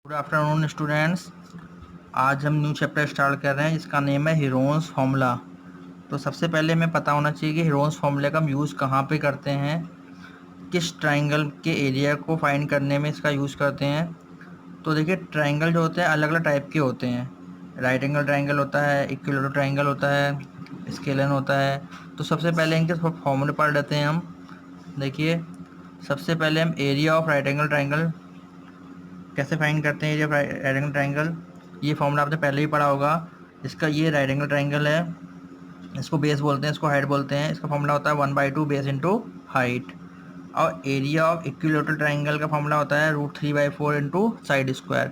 Good afternoon students. आज हम new chapter start कर रहे हैं जिसका नेम है हीरोन्स फार्मूला। तो सबसे पहले हमें पता होना चाहिए कि हीरोन्स फार्मूले का हम यूज़ कहाँ पे करते हैं, किस ट्राइंगल के एरिया को फाइंड करने में इसका यूज़ करते हैं। तो देखिए, ट्राइंगल जो होते हैं अलग अलग टाइप के होते हैं। राइट एंगल ट्राइंगल होता है, इक्विलेटरल ट्राइंगल होता है, स्केलन होता है। तो सबसे पहले इनके फॉर्मूले पढ़ लेते हैं हम। देखिए, सबसे पहले हम area of right angle triangle कैसे फाइंड करते हैं। एरिया राइट एंगल ट्राइंगल, ये फॉर्मूला आपने पहले ही पढ़ा होगा। इसका ये राइट एंगल ट्राइंगल है, इसको बेस बोलते हैं, इसको हाइट बोलते हैं। इसका फॉर्मूला होता है 1/2 बेस इंटू हाइट। और एरिया ऑफ इक्विलेटरल ट्राइंगल का फॉर्मूला होता है √3/4 into side square.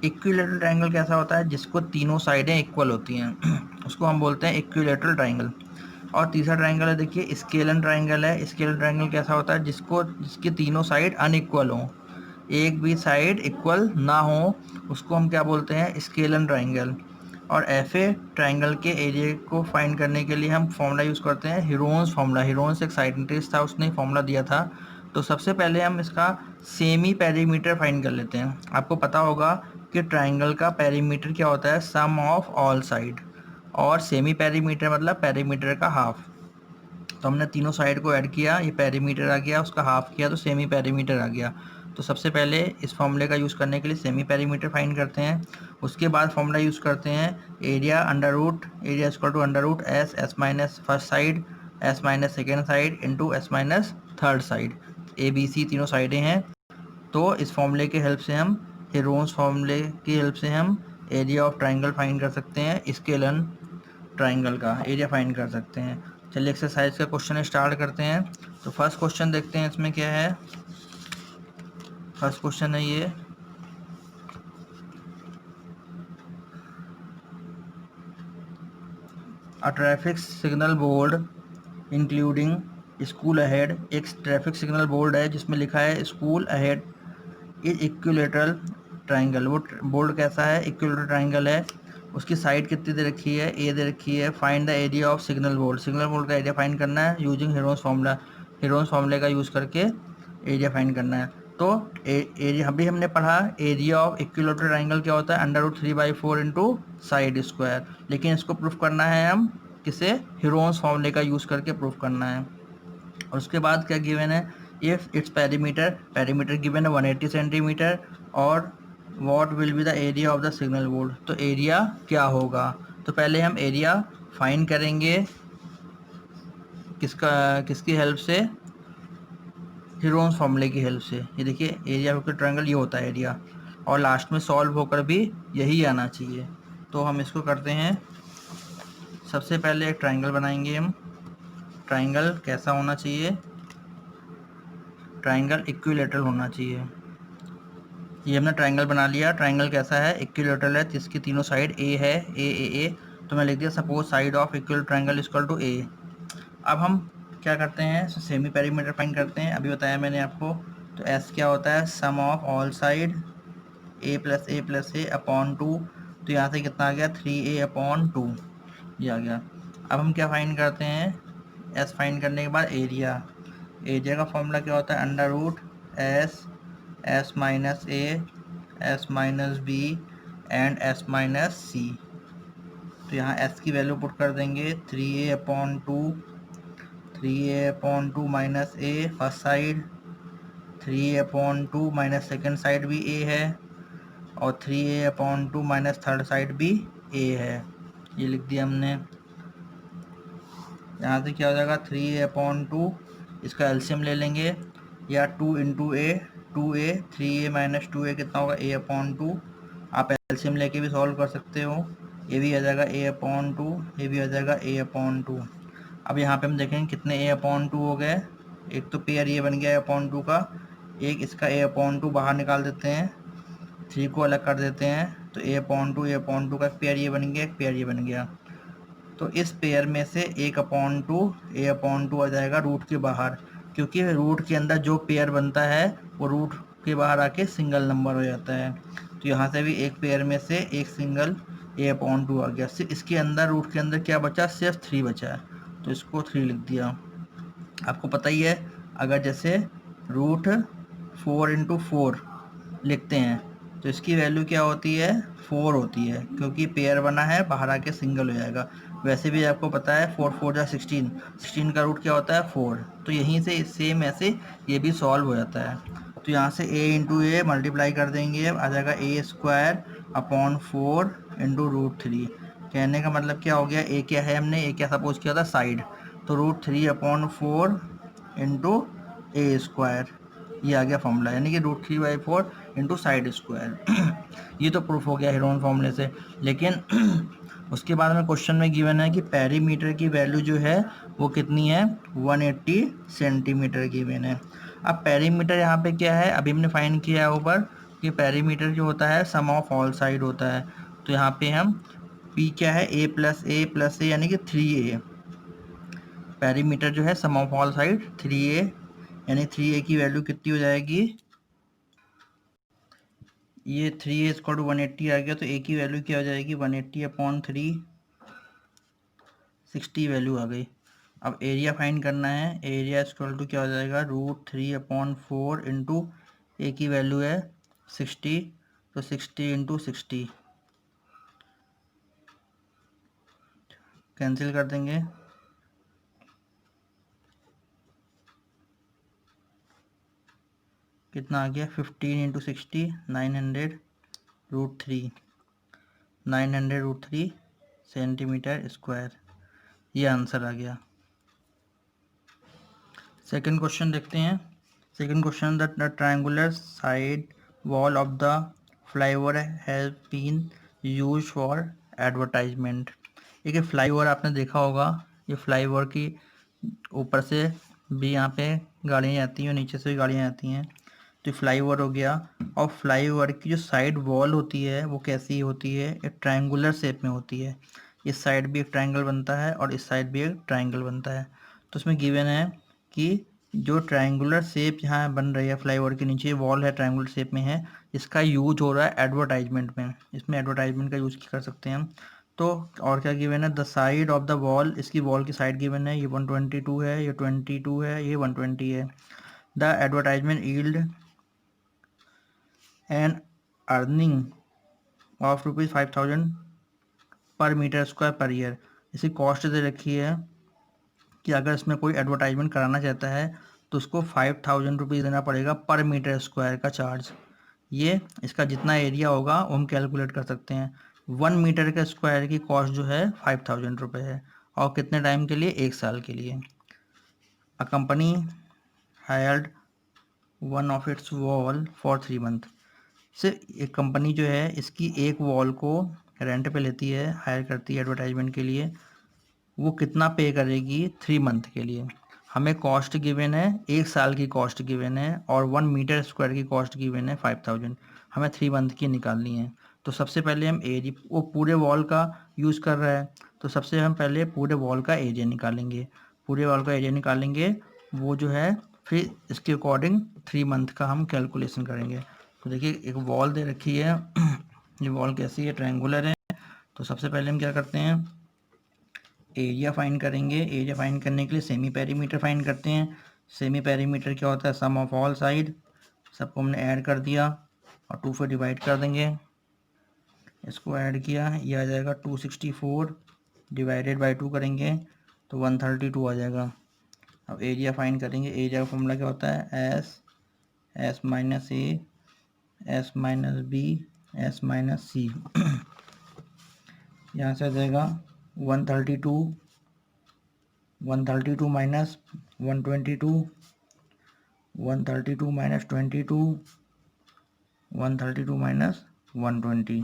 Equilateral triangle कैसा होता है, जिसको तीनों साइडें इक्वल होती हैं उसको हम बोलते हैं इक्विलेटरल ट्राइंगल। और तीसरा ट्राइंगल है, देखिए स्केलन ट्राइंगल है। स्केलन ट्राइंगल कैसा होता है, जिसकी तीनों साइड अनइक्वल हों, एक भी साइड इक्वल ना हो, उसको हम क्या बोलते हैं, स्केलन ट्राइंगल। और ऐसे ट्राइंगल के एरिया को फाइंड करने के लिए हम फॉर्मूला यूज़ करते हैं हीरोन्स फार्मूला। हीरोन्स एक साइंटिस्ट था, उसने फॉर्मूला दिया था। तो सबसे पहले हम इसका सेमी पेरीमीटर फाइंड कर लेते हैं। आपको पता होगा कि ट्राइंगल का पेरीमीटर क्या होता है, सम ऑफ ऑल साइड। और सेमी पेरीमीटर मतलब पेरीमीटर का हाफ। तो हमने तीनों साइड को ऐड किया, ये पेरीमीटर आ गया, उसका हाफ किया तो सेमी पेरीमीटर आ गया। तो सबसे पहले इस फॉर्मूले का यूज़ करने के लिए सेमी पेरीमीटर फाइंड करते हैं। उसके बाद फॉर्मूला यूज़ करते हैं area equal to under root s minus first side, s minus second side into s minus third side. ABC तीनों साइडें हैं। तो इस फॉर्मूले के हेल्प से हम हीरोन्स फार्मूले की हेल्प से हम एरिया ऑफ ट्राइंगल फाइंड कर सकते हैं, स्केलन ट्राइंगल का एरिया फाइंड कर सकते हैं। चलिए एक्सरसाइज का क्वेश्चन स्टार्ट करते हैं। तो फर्स्ट क्वेश्चन देखते हैं इसमें क्या है। फर्स्ट क्वेश्चन है ये, a traffic signal board including school ahead. एक ट्रैफिक सिग्नल बोर्ड है जिसमें लिखा है school ahead is equilateral triangle. वो बोर्ड कैसा है, इक्विलेटरल ट्राइंगल है। उसकी साइड कितनी दे रखी है, ए दे रखी है। Find the area of signal board. Signal board का एरिया फाइंड करना है यूजिंग हीरोन्स फार्मूला। हीरोन्स फार्मूले का यूज़ करके एरिया फाइंड करना है। तो एरिया अभी हमने पढ़ा, एरिया ऑफ इक्विलेटरल ट्राइंगल क्या होता है, √3/4 इंटू साइड स्क्वायर। लेकिन इसको प्रूफ करना है हम किसे, हीरोन्स फार्मूले का यूज़ करके प्रूफ करना है। और उसके बाद क्या गिवन है, इफ़ इट्स पेरीमीटर गिवन है 180 सेंटीमीटर। और what will be the area of the signal board. तो एरिया क्या होगा, तो पहले हम एरिया फाइंड करेंगे किसकी हेल्प से, हीरोन्स फार्मूले की हेल्प से। ये देखिए एरिया ऑफ ट्रायंगल ये होता है एरिया, और लास्ट में सॉल्व होकर भी यही आना चाहिए। तो हम इसको करते हैं, सबसे पहले एक ट्रायंगल बनाएंगे हम। ट्रायंगल कैसा होना चाहिए, ट्रायंगल इक्विलेटरल होना चाहिए। ये हमने ट्रायंगल बना लिया। ट्रायंगल कैसा है, इक्विलेटरल है, जिसकी तीनों साइड ए है, ए। तो मैं लिख दिया suppose side of equal triangle equal to a. अब हम क्या करते हैं, सेमी पेरीमीटर फाइंड करते हैं। अभी बताया मैंने आपको। तो एस क्या होता है, sum of all side a + a upon 2। तो यहाँ से कितना आ गया, 3a/2 ये आ गया। अब हम क्या फाइंड करते हैं, एस फाइंड करने के बाद एरिया का फॉर्मूला क्या होता है, √S minus a S minus b and S minus c। तो यहाँ S की वैल्यू पुट कर देंगे 3a/2 minus a first side, 3a/2 minus second side भी a है, और 3a/2 माइनस थर्ड साइड भी a है। ये लिख दिया हमने। यहाँ से क्या हो जाएगा, 3a/2, इसका एलसीएम ले लेंगे, या 2 इंटू ए, 2a, 3a माइनस 2a कितना होगा, a/2। आप एलसीएम लेके भी सॉल्व कर सकते हो। ये भी आ जाएगा a/2, ये भी आ जाएगा a/2। अब यहाँ पे हम देखेंगे कितने a/2 हो गए। एक तो पेयर ये बन गया a/2 का, एक इसका a/2 बाहर निकाल देते हैं, 3 को अलग कर देते हैं। तो a/2 का पेयर ये बन गया, एक पेयर ये बन गया। तो इस पेयर में से a/2 आ जाएगा रूट के बाहर, क्योंकि रूट के अंदर जो पेयर बनता है वो रूट के बाहर आके सिंगल नंबर हो जाता है। तो यहाँ से भी एक पेयर में से एक सिंगल a/2 आ गया। इसके अंदर रूट के अंदर क्या बचा, सिर्फ 3 बचा है, तो इसको 3 लिख दिया। आपको पता ही है, अगर जैसे √4 × 4 लिखते हैं तो इसकी वैल्यू क्या होती है, 4 होती है, क्योंकि पेयर बना है, बाहर आके सिंगल हो जाएगा। वैसे भी आपको पता है 4 4 जा 16, 16 का रूट क्या होता है 4। तो यहीं से सेम ऐसे ये भी सॉल्व हो जाता है। तो यहाँ से a इंटू ए मल्टीप्लाई कर देंगे, आ जाएगा ए स्क्वायर अपॉन 4 इंटू √3। कहने का मतलब क्या हो गया, ए क्या है, हमने ए क्या सपोज किया था, साइड, तो √3 अपॉन 4 इंटू ए स्क्वायर, ये आ गया फॉर्मूला, यानी कि √3/4 इंटू साइड स्क्वायर। ये तो प्रूफ हो गया हेरोन फॉर्मूले से। लेकिन उसके बाद में क्वेश्चन में गिवन है कि पेरीमीटर की वैल्यू जो है वो कितनी है, 180 सेंटीमीटर गिवन है। अब पेरीमीटर यहाँ पे क्या है, अभी हमने फाइंड किया है ऊपर कि पेरीमीटर जो होता है सम ऑफ ऑल साइड होता है। तो यहाँ पे हम P क्या है, a प्लस ए यानी कि 3a। पेरीमीटर जो है sum of all side 3a, यानी 3a की वैल्यू कितनी हो जाएगी, ये 3a इक्वल टू 180 आ गया, तो a की वैल्यू क्या हो जाएगी, 180 अपॉन 3, 60 वैल्यू आ गई। अब एरिया फाइंड करना है, एरिया इक्वल टू क्या हो जाएगा, √3 अपॉन 4 इंटू ए की वैल्यू है 60, तो 60 इंटू 60 कैंसिल कर देंगे, कितना आ गया, 15 इंटू 60 900 √3, 900 √3 सेंटीमीटर स्क्वायर, ये आंसर आ गया। सेकंड क्वेश्चन देखते हैं। Second question, the triangular side wall of the flyover has been use for advertisement. ये फ्लाईओवर आपने देखा होगा, ये फ्लाईओवर की ऊपर से भी यहाँ पे गाड़ियाँ आती हैं और नीचे से भी गाड़ियाँ आती हैं, तो फ्लाईओवर हो गया। और फ्लाईओवर की जो साइड वॉल होती है वो कैसी होती है, एक ट्रायंगुलर शेप में होती है। इस साइड भी एक ट्रायंगल बनता है और इस साइड भी एक ट्रायंगल बनता है। तो उसमें गिवन है कि जो ट्रायंगुलर शेप यहाँ बन रही है फ्लाईओवर के नीचे वॉल है, ट्रायंगुलर शेप में है, इसका यूज हो रहा है एडवर्टाइजमेंट में, इसमें एडवर्टाइजमेंट का यूज कर सकते हैं हम। तो और क्या गिवन है, the side of the wall, इसकी वॉल की साइड गिवन है, ये 122 है, ये 22 है, ये 120 है। The advertisement yield and earning of ₹5000 पर मीटर स्क्वायर पर ईयर। इसकी कॉस्ट दे रखी है कि अगर इसमें कोई एडवर्टाइजमेंट कराना चाहता है तो उसको ₹5000 देना पड़ेगा पर मीटर स्क्वायर का चार्ज। ये इसका जितना एरिया होगा वो हम कैलकुलेट कर सकते हैं। 1 मीटर के स्क्वायर की कॉस्ट जो है ₹5000 है, और कितने टाइम के लिए, 1 साल के लिए। A company hired one of it's wall for 3 month. से एक कंपनी जो है इसकी एक वॉल को रेंट पे लेती है, हायर करती है एडवर्टाइजमेंट के लिए, वो कितना पे करेगी 3 मंथ के लिए। हमें कॉस्ट गिवन है, 1 साल की कॉस्ट गिवन है, और 1 मीटर स्क्वायर की कॉस्ट गिवन है 5000, हमें 3 मंथ की निकालनी है। तो सबसे पहले हम एरिया, वो पूरे वॉल का यूज़ कर रहा है, तो सबसे हम पहले पूरे वॉल का एरिया निकालेंगे, पूरे वॉल का एरिया निकालेंगे, वो जो है फिर इसके अकॉर्डिंग 3 मंथ का हम कैलकुलेशन करेंगे। तो देखिए एक वॉल दे रखी है, ये वॉल कैसी है, ट्रायंगुलर है। तो सबसे पहले हम क्या करते हैं, एरिया फाइंड करेंगे। एरिया फाइंड करने के लिए सेमी पेरीमीटर फाइंड करते हैं। सेमी पेरीमीटर क्या होता है, सम ऑफ ऑल साइड, सबको हमने ऐड कर दिया और 2 से डिवाइड कर देंगे। इसको ऐड किया, ये आ जाएगा 264, डिवाइडेड बाई 2 करेंगे तो 132 आ जाएगा। अब एरिया फाइंड करेंगे। एरिया का फॉर्मूला क्या होता है, s minus a, s minus b, s minus c. यहाँ से आ जाएगा 132, 132 माइनस 122, 132 माइनस 22, 132 माइनस 120।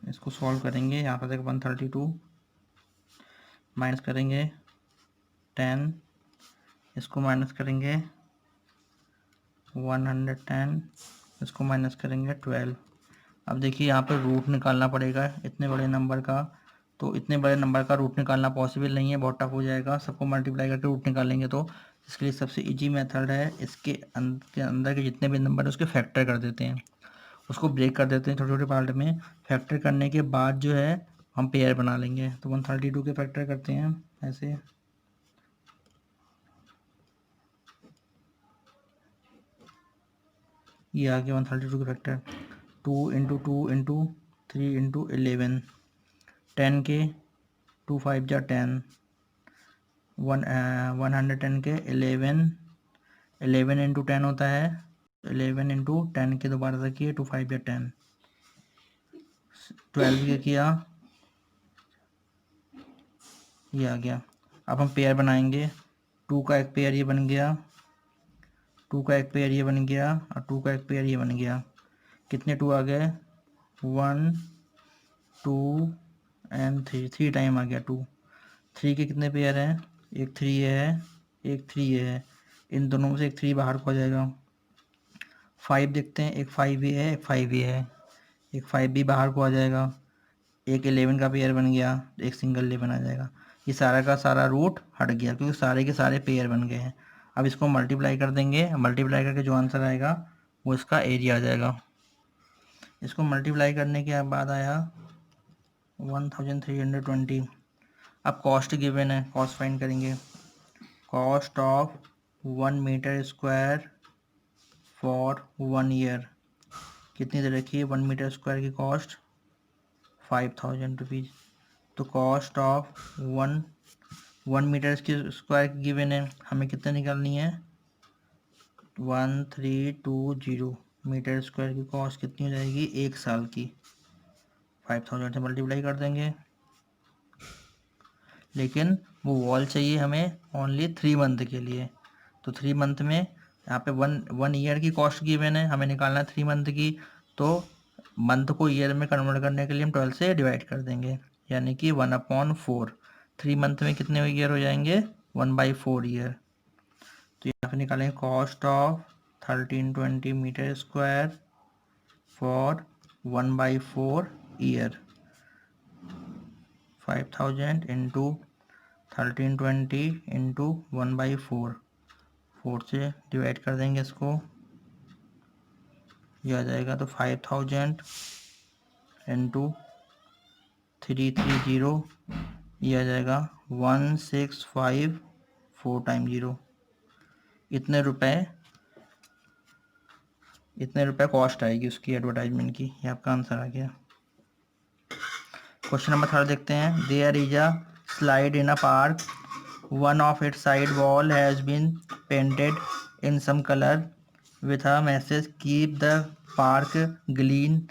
इसको सॉल्व करेंगे, यहाँ पर देखो 132 माइनस करेंगे 10, इसको माइनस करेंगे 110, इसको माइनस करेंगे 12। अब देखिए यहाँ पर रूट निकालना पड़ेगा इतने बड़े नंबर का, तो इतने बड़े नंबर का रूट निकालना पॉसिबल नहीं है, बहुत टफ हो जाएगा। सबको मल्टीप्लाई करके रूट निकालेंगे, तो इसके लिए सबसे इजी मेथड है, इसके अंदर के जितने भी नंबर है उसके फैक्टर कर देते हैं, उसको ब्रेक कर देते हैं छोटे छोटे पार्ट में। फैक्टर करने के बाद जो है हम पेयर बना लेंगे। तो 132 के फैक्टर करते हैं ऐसे, ये आ गया 132 के फैक्टर, 2 इंटू 2 इंटू 3 इंटू 11, 10 के 2 5 जा 10, 110 के 11 इंटू 10 होता है, 11 इंटू 10 के दोबारा से किए 2 5 जा 10, 12 के किया, ये आ गया। अब हम पेयर बनाएंगे, 2 का एक पेयर ये बन गया, 2 का एक पेयर ये बन गया और 2 का एक पेयर ये बन गया। कितने 2 आ गए? 1 2 एंड 3, 3 टाइम आ गया 2। 3 के कितने पेयर हैं? एक 3 ये है, एक 3 ये है, इन दोनों में से एक 3 बाहर को आ जाएगा। 5 देखते हैं, एक 5 ये है, एक 5 ये है, एक 5 भी बाहर को आ जाएगा। एक 11 का पेयर बन गया, एक सिंगल 11 आ जाएगा। ये सारा का सारा रूट हट गया क्योंकि सारे के सारे पेयर बन गए हैं। अब इसको मल्टीप्लाई कर देंगे, मल्टीप्लाई करके जो आंसर आएगा वो इसका एरिया आ जाएगा। इसको मल्टीप्लाई करने के बाद आया 1320। अब कॉस्ट गिवन है, कॉस्ट फाइंड करेंगे। Cost of 1 metre square for 1 year कितनी दे रखी है? 1 मीटर स्क्वायर की कॉस्ट 5000 रुपीज़। तो कॉस्ट ऑफ 1 मीटर की स्क्वायर की गिवन है, हमें कितने निकालनी है? 1320 मीटर स्क्वायर की कॉस्ट कितनी हो जाएगी? 1 साल की। 5000 से मल्टीप्लाई कर देंगे, लेकिन वो वॉल चाहिए हमें ओनली 3 मंथ के लिए। तो 3 मंथ में यहाँ पे 1 ईयर की कॉस्ट गिवन है, हमें निकालना है 3 मंथ की। तो मंथ को ईयर में कन्वर्ट करने के लिए हम 12 से डिवाइड कर देंगे, यानी कि 1/4। 3 मंथ में कितने ईयर हो जाएंगे? 1/4 ईयर। तो यहाँ पे निकालेंगे cost of 1320 metre square for 1/4 year. 5000 into 1320 into 1/4, 4 से डिवाइड कर देंगे इसको, ये आ जाएगा। तो 5000 इंटू 330, ये आ जाएगा 1654 टाइम 0। इतने रुपए कॉस्ट आएगी उसकी एडवर्टाइजमेंट की। ये आपका आंसर आ गया। क्वेश्चन नंबर 3 देखते हैं। There is a slide in a park, one of its side wall has been painted in some colour with a message keep the park green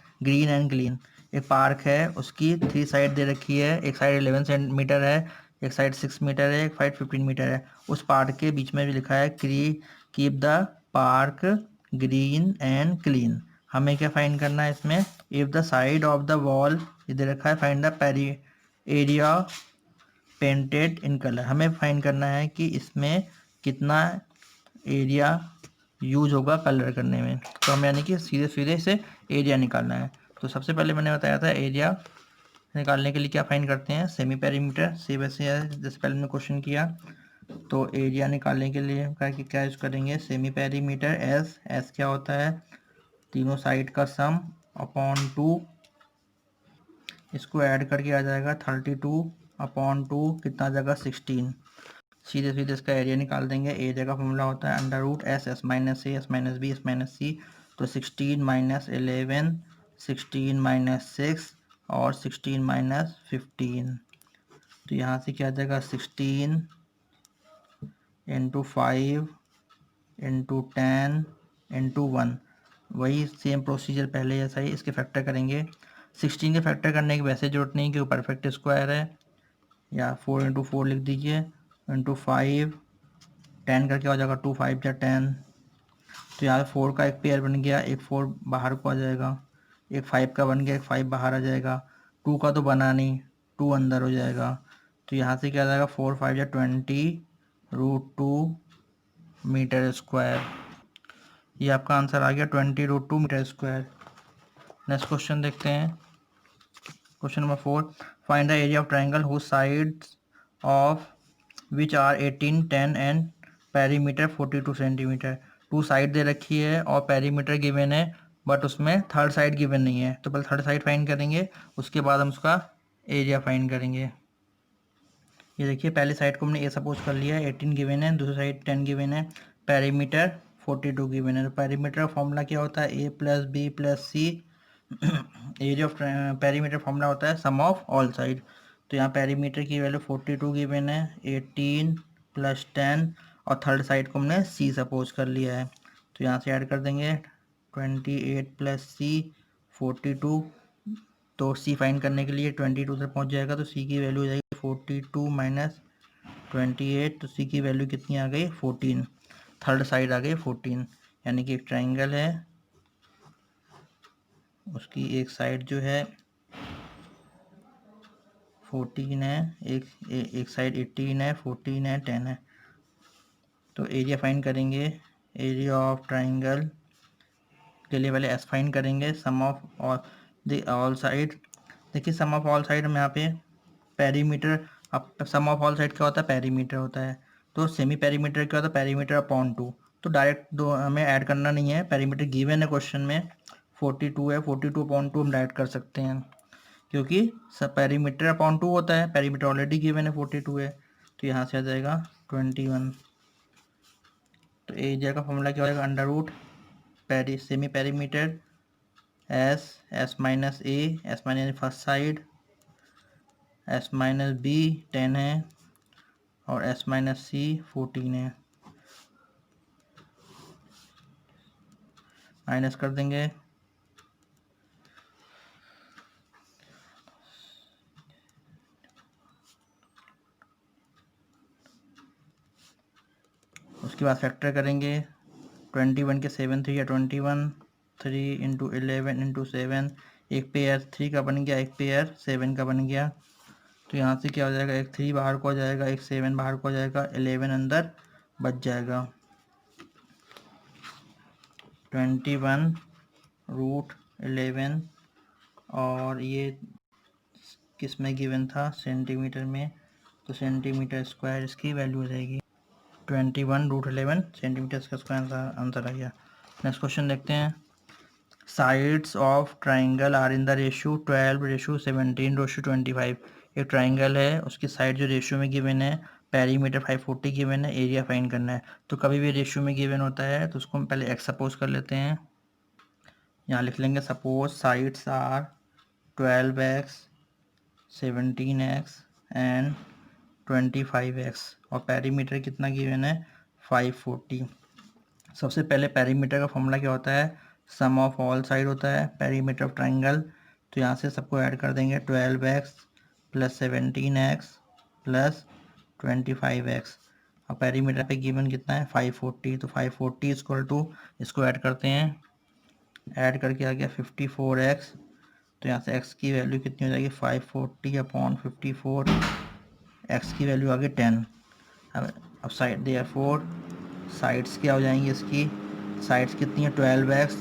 and clean. एक park है, उसकी 3 side दे रखी है, एक side 11 centimetre है, एक side 6 metre है, एक साइड 15 मीटर है। उस पार्क के बीच में भी लिखा है keep the park green and clean. हमें क्या फाइंड करना है इसमें? If the side of the wall इधर रखा है, find the area painted in colour. हमें फाइंड करना है कि इसमें कितना एरिया यूज होगा कलर करने में। तो हमें यानी कि सीधे सीधे से एरिया निकालना है। तो सबसे पहले मैंने बताया था एरिया निकालने के लिए क्या फाइंड करते हैं? Semi perimeter. से वैसे जैसे पहले मैंने क्वेश्चन किया, तो एरिया निकालने के लिए क्या यूज करेंगे? Semi perimeter. एस क्या होता है? तीनों साइड का सम अपॉन 2, इसको ऐड करके आ जाएगा 32/2, कितना आ जाएगा? 16। सीधे सीधे इसका एरिया निकाल देंगे। एरिया का फॉर्मूला होता है √S, S minus A, S minus B, S minus C। तो 16 माइनस 11, 16 माइनस 6 और 16 माइनस 15। तो यहाँ से क्या आ जाएगा? 16 इंटू 5 इंटू 10 इंटू 1। वही सेम प्रोसीजर पहले जैसा ही इसके फैक्टर करेंगे। 16 के फैक्टर करने की वैसे जरूरत नहीं क्योंकि परफेक्ट स्क्वायर है, या 4 इंटू 4 लिख दीजिए, इंटू 5, 10 करके हो जाएगा 2 5 जा 10। तो यहाँ 4 का एक पेयर बन गया, एक 4 बाहर को आ जाएगा, एक 5 का बन गया, एक 5 बाहर आ जाएगा। 2 का तो बना नहीं, 2 अंदर हो जाएगा। तो यहाँ से क्या आ जाएगा? 4 5 जा 20√2 मीटर स्क्वायर। ये आपका आंसर आ गया 20√2 मीटर स्क्वायर। नेक्स्ट क्वेश्चन देखते हैं। Question number 4, find the area of triangle whose sides of which are 18, 10 and perimeter 42 centimetre. 2 side दे रखी है और पेरीमीटर गिवन है, बट उसमें थर्ड साइड गिवन नहीं है। तो पहले थर्ड साइड फाइंड करेंगे, उसके बाद हम उसका एरिया फाइंड करेंगे। ये देखिए, पहली साइड को हमने ए सपोज कर लिया, 18 गिवन है, दूसरी साइड 10 गिवन है, पेरीमीटर 42 गिवन है। पेरीमीटर का फॉर्मूला क्या होता है, a plus b plus c. Area of perimeter formula होता है सम ऑफ ऑल साइड। तो यहाँ पेरीमीटर की वैल्यू 42 गिवन है, 18 प्लस 10 और थर्ड साइड को हमने सी सपोज कर लिया है। तो यहाँ से ऐड कर देंगे 28 प्लस सी 42। तो सी फाइंड करने के लिए 22 से पहुँच जाएगा, तो सी की वैल्यू हो जाएगी 42 माइनस 28। तो सी की वैल्यू कितनी आ गई, 14। थर्ड साइड आ गई 14, यानी कि एक ट्राइंगल है, उसकी एक साइड जो है 14 है, एक साइड 18 है, 14 है, 10 है। तो एरिया फाइंड करेंगे, एरिया ऑफ ट्राइंगल के लिए पहले एस फाइंड करेंगे, सम ऑफ ऑल साइड। देखिए सम ऑफ ऑल साइड हम यहाँ पे पेरीमीटर, अब सम ऑफ ऑल साइड क्या होता है, पेरीमीटर होता है। तो सेमी पेरीमीटर क्या होता है, पेरीमीटर अपॉन 2। तो डायरेक्ट दो हमें ऐड करना नहीं है, पेरीमीटर गिवन है क्वेश्चन में 42 है, 42 अपॉन 2 हम डायरेक्ट कर सकते हैं, क्योंकि सब पेरीमीटर अपॉन 2 होता है, पेरीमीटर ऑलरेडी गिवन है 42 है। तो यहाँ से आ जाएगा 21। तो एरिया का फॉर्मूला क्या हो जाएगा, under root semi perimeter s minus a, s minus first side, s minus b 10 है और एस माइनस सी 14 है। माइनस कर देंगे, उसके बाद फैक्टर करेंगे 21 के 7 3 या 21, 3 इंटू 11 इंटू 7, एक पेयर 3 का बन गया, एक पेयर 7 का बन गया। तो यहाँ से क्या हो जाएगा, एक 3 बाहर को आ जाएगा, एक 7 बाहर को आ जाएगा, 11 अंदर बच जाएगा। 21 रूट 11 और ये किस में गिवन था, सेंटीमीटर में, तो सेंटीमीटर स्क्वायर इसकी वैल्यू हो जाएगी 21 रूट 11 सेंटीमीटर का स्क्वायर आंसर आ गया। नेक्स्ट क्वेश्चन देखते हैं। Sides of triangle are in the ratio 12:17:25। एक ट्राइंगल है, उसकी साइड जो रेशियो में गिवन है, पेरीमीटर 540 गिवन है, एरिया फाइंड करना है। तो कभी भी रेशियो में गिवन होता है तो उसको हम पहले एक्स सपोज कर लेते हैं। यहाँ लिख लेंगे suppose sides are 12x, 17x and 25x और पेरीमीटर कितना गिवन है 540। सबसे पहले पेरीमीटर का फॉर्मूला क्या होता है, सम ऑफ ऑल साइड होता है पेरीमीटर ऑफ ट्राइंगल। तो यहाँ से सबको ऐड कर देंगे 12x plus 17x plus 25x और पेरीमीटर पे गिवन कितना है 540। तो 540 इक्वल टू, इसको ऐड करते हैं, ऐड करके आ गया 54x। तो यहाँ से x की वैल्यू कितनी हो जाएगी 540 अपॉन 54, x की वैल्यू आ गई 10। अब साइड देयरफॉर साइड्स क्या हो जाएंगी, इसकी साइड्स कितनी है 12x,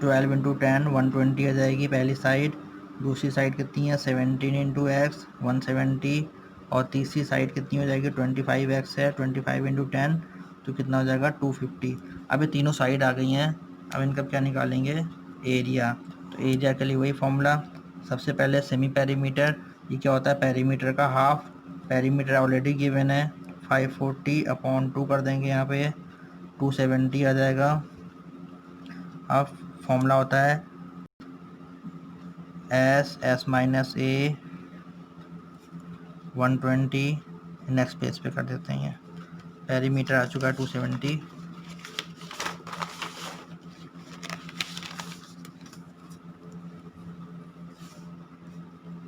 12 इंटू 10 120 आ जाएगी पहली साइड। दूसरी साइड कितनी है 17 इंटू एक्स 170 और तीसरी साइड कितनी हो जाएगी 25x है, 25 इंटू 10 तो कितना हो जाएगा 250। अब ये तीनों साइड आ गई हैं, अब इनका क्या निकालेंगे, एरिया। तो एरिया के लिए वही फॉर्मूला, सबसे पहले सेमी पेरीमीटर, ये क्या होता है पेरीमीटर का हाफ, पेरीमीटर ऑलरेडी गिवन है 540 अपॉन 2 कर देंगे, यहाँ पे 270 आ जाएगा। अब फॉर्मूला होता है s minus a 120, next page पे कर देते हैं। पेरीमीटर आ चुका है 270,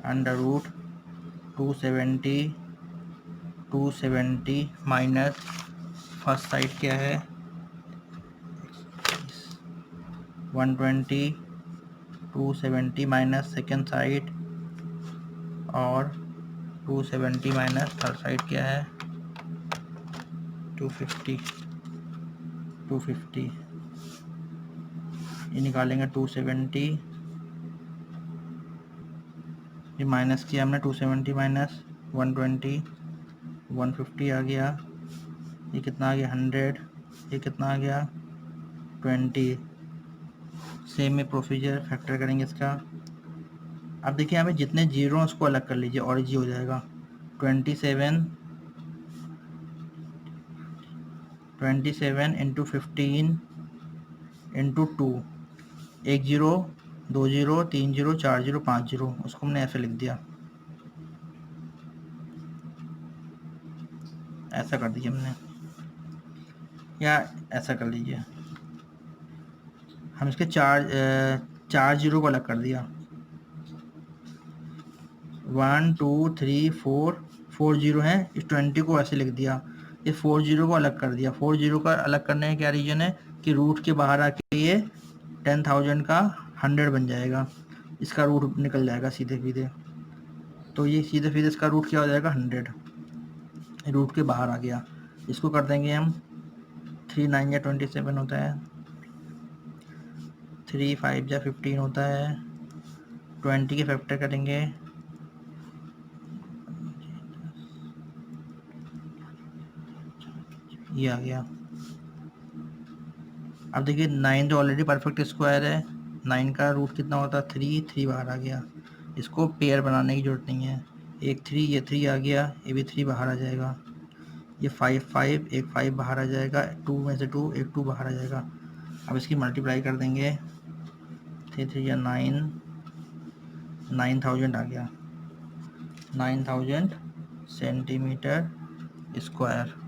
under root 270 minus first side क्या है 120, 270 माइनस सेकेंड साइड और 270 माइनस थर्ड साइड क्या है 250 ये निकालेंगे 270, ये माइनस किया हमने 270 माइनस 120, 150 आ गया, ये कितना आ गया 100, ये कितना आ गया 20। सेम में प्रोसीजर फैक्टर करेंगे इसका। अब देखिए यहाँ पे जितने जीरो हैं उसको अलग कर लीजिए और इजी हो जाएगा। 27 27 इंटू 15 इंटू 2, 1 0 2 0 3 0 4 0 5 0, उसको हमने ऐसे लिख दिया, ऐसा कर दिया हमने, या ऐसा कर लीजिए, हम इसके चार जीरो को अलग कर दिया, 1 2 3 4 4 जीरो है, इस 20 को ऐसे लिख दिया, इस 4 जीरो को अलग कर दिया। 4 जीरो का अलग करने का क्या रीजन है कि रूट के बाहर आके ये 10,000 का 100 बन जाएगा, इसका रूट निकल जाएगा सीधे सीधे, तो ये सीधे सीधे इसका रूट क्या हो जाएगा 100, रूट के बाहर आ गया। इसको कर देंगे हम 3 9 या 27 होता है, 3 5 या 15 होता है, 20 के फैक्टर करेंगे, ये आ गया। अब देखिए 9 तो ऑलरेडी परफेक्ट स्क्वायर है, 9 का रूट कितना होता है 3, 3 बाहर आ गया, इसको पेयर बनाने की जरूरत नहीं है, एक 3 ये 3 आ गया, ये भी 3 बाहर आ जाएगा, ये 5 5 एक 5 बाहर आ जाएगा, 2 में से 2 एक 2 बाहर आ जाएगा। अब इसकी मल्टीप्लाई कर देंगे, 3 3 या 9, 9000 आ गया, 9000 सेंटीमीटर स्क्वायर।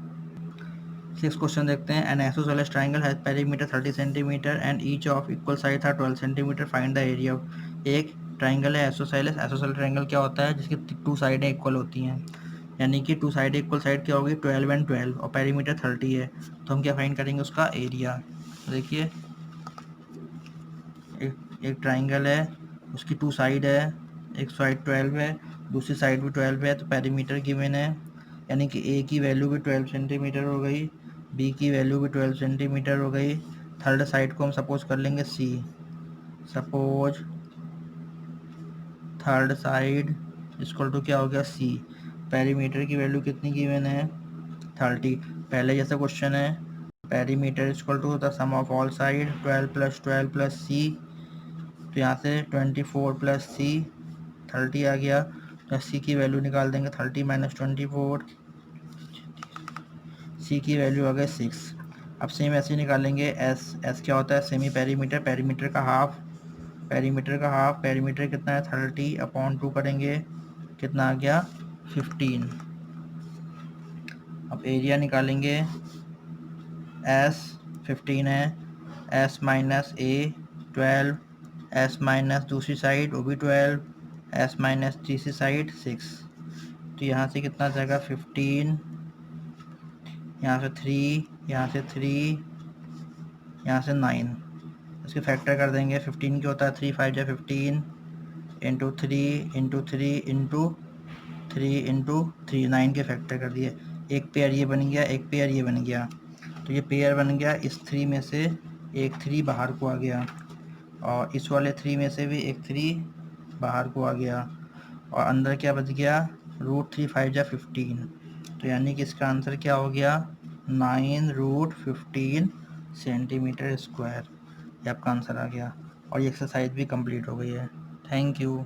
6 क्वेश्चन देखते हैं। N isosceles triangle has perimeter 30 centimetre and each of equal side था 12 centimetre, find the area of. एक ट्राइंगल है आइसोसेलेस। आइसोसेलेस ट्राइंगल क्या होता है, जिसकी 2 साइडें इक्वल होती हैं, यानी कि 2 साइडें इक्वल साइड क्या होगी 12 एंड 12, और पेरीमीटर 30 है, तो हम क्या फाइंड करेंगे उसका एरिया। देखिए एक ट्राइंगल है, उसकी 2 साइड है, एक साइड 12 है, दूसरी साइड भी 12 है, तो पेरीमीटर गिवन है, यानी कि ए की वैल्यू भी 12 सेंटीमीटर हो गई, बी की वैल्यू भी 12 सेंटीमीटर हो गई। थर्ड साइड को हम सपोज कर लेंगे C, suppose third side equal to क्या हो गया सी, पेरीमीटर की वैल्यू कितनी गिवन है 30, पहले जैसा क्वेश्चन है, perimeter equal to the sum of all side 12 plus C, तो यहाँ से 24 प्लस सी 30 आ गया, तो सी की वैल्यू निकाल देंगे 30 माइनस 24, सी की वैल्यू आ गई 6। अब सेम ऐसे ही निकालेंगे एस, एस क्या होता है सेमी पेरीमीटर, पेरीमीटर का हाफ, पेरीमीटर का हाफ, पेरीमीटर कितना है 30 अपॉन 2 करेंगे, कितना आ गया 15। अब एरिया निकालेंगे, एस 15 है, एस माइनस ए 12, एस माइनस दूसरी साइड वो भी 12, एस माइनस तीसरी साइड 6, तो यहाँ से कितना जाएगा 15, यहाँ से 3, यहाँ से 3, यहाँ से 9, इसके फैक्टर कर देंगे, 15 क्या होता है 3 5 या 15 इंटू 3 इंटू 3 इंटू 3 इंटू 3, 9 के फैक्टर कर दिए, एक पेयर ये बन गया, एक पेयर ये बन गया, तो ये पेयर बन गया, इस 3 में से एक 3 बाहर को आ गया, और इस वाले 3 में से भी एक 3 बाहर को आ गया, और अंदर क्या बच गया √3 5 या 15, तो यानी कि इसका आंसर क्या हो गया 9√15 सेंटीमीटर स्क्वायर, ये आपका आंसर आ गया, और ये एक्सरसाइज भी कंप्लीट हो गई है। Thank you.